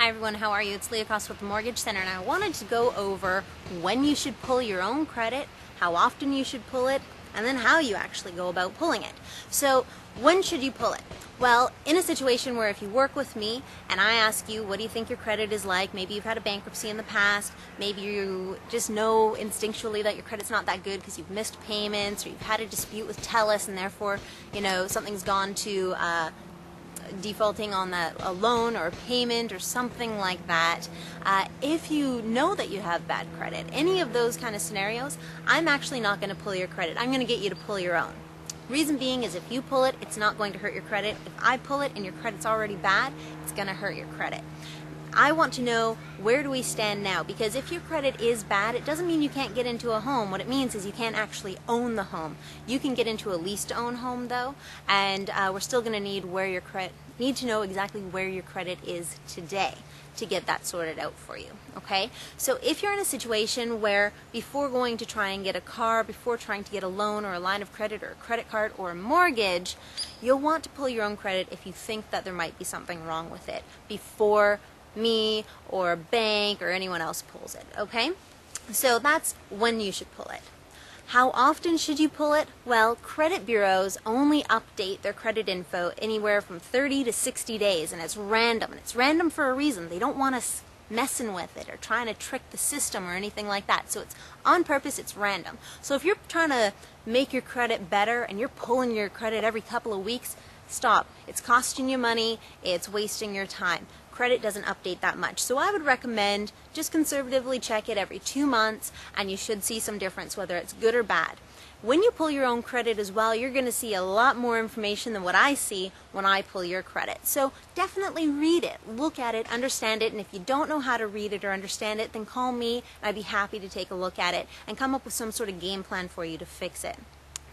Hi everyone, how are you? It's Leah Coss with the Mortgage Center, and I wanted to go over when you should pull your own credit, how often you should pull it, and then how you actually go about pulling it. So when should you pull it? Well, in a situation where if you work with me and I ask you, what do you think your credit is like? Maybe you've had a bankruptcy in the past, maybe you just know instinctually that your credit's not that good because you've missed payments or you've had a dispute with TELUS and therefore, something's gone to defaulting on a loan or a payment or something like that. If you know that you have bad credit, any of those kind of scenarios, I'm actually not going to pull your credit. I'm going to get you to pull your own. Reason being is if you pull it, it's not going to hurt your credit. If I pull it and your credit's already bad, it's going to hurt your credit. I want to know, where do we stand now? Because if your credit is bad, it doesn't mean you can't get into a home. What it means is you can't actually own the home. You can get into a lease-to-own home though, and we're still going to need to know exactly where your credit is today to get that sorted out for you, okay? So if you're in a situation where before going to try and get a car, before trying to get a loan or a line of credit or a credit card or a mortgage, you'll want to pull your own credit if you think that there might be something wrong with it before me or a bank or anyone else pulls it, okay? So that's when you should pull it. How often should you pull it? Well, credit bureaus only update their credit info anywhere from 30 to 60 days, and it's random. And it's random for a reason. They don't want us messing with it or trying to trick the system or anything like that. So it's on purpose, it's random. So if you're trying to make your credit better and you're pulling your credit every couple of weeks, stop. It's costing you money, it's wasting your time. Credit doesn't update that much. So I would recommend just conservatively check it every 2 months and you should see some difference whether it's good or bad. When you pull your own credit as well, you're going to see a lot more information than what I see when I pull your credit. So definitely read it, look at it, understand it, and if you don't know how to read it or understand it, then call me and I'd be happy to take a look at it and come up with some sort of game plan for you to fix it.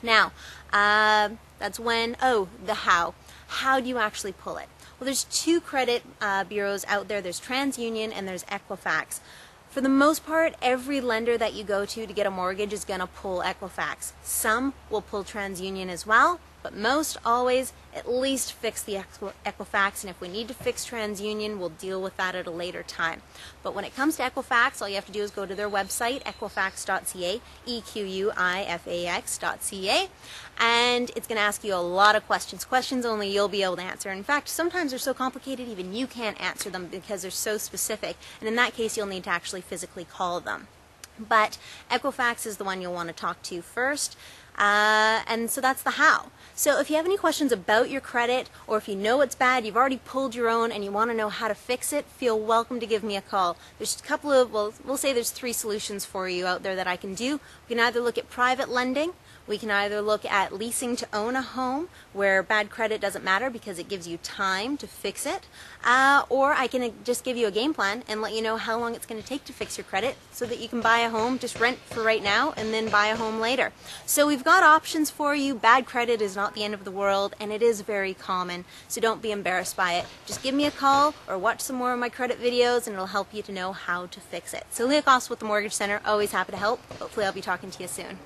Now, that's when, the how. How do you actually pull it? Well, there's two credit bureaus out there. There's TransUnion and there's Equifax. For the most part, every lender that you go to get a mortgage is going to pull Equifax. Some will pull TransUnion as well, but most always at least fix the Equifax, and if we need to fix TransUnion, we'll deal with that at a later time. But when it comes to Equifax, all you have to do is go to their website, equifax.ca, equifax.ca, and it's going to ask you a lot of questions only you'll be able to answer. In fact, sometimes they're so complicated even you can't answer them because they're so specific, and in that case you'll need to actually physically call them. But Equifax is the one you'll want to talk to first. And so that's the how. So if you have any questions about your credit, or if you know it's bad, you've already pulled your own and you want to know how to fix it, feel welcome to give me a call. There's a couple of, we'll say there's 3 solutions for you out there that I can do. We can either look at private lending, we can either look at leasing to own a home where bad credit doesn't matter because it gives you time to fix it, or I can just give you a game plan and let you know how long it's going to take to fix your credit so that you can buy a home, just rent for right now and then buy a home later. So we've got options for you. Bad credit is not the end of the world and it is very common, so don't be embarrassed by it. Just give me a call or watch some more of my credit videos and it'll help you to know how to fix it. So Leah Coss with the Mortgage Center, always happy to help. Hopefully I'll be talking to you soon.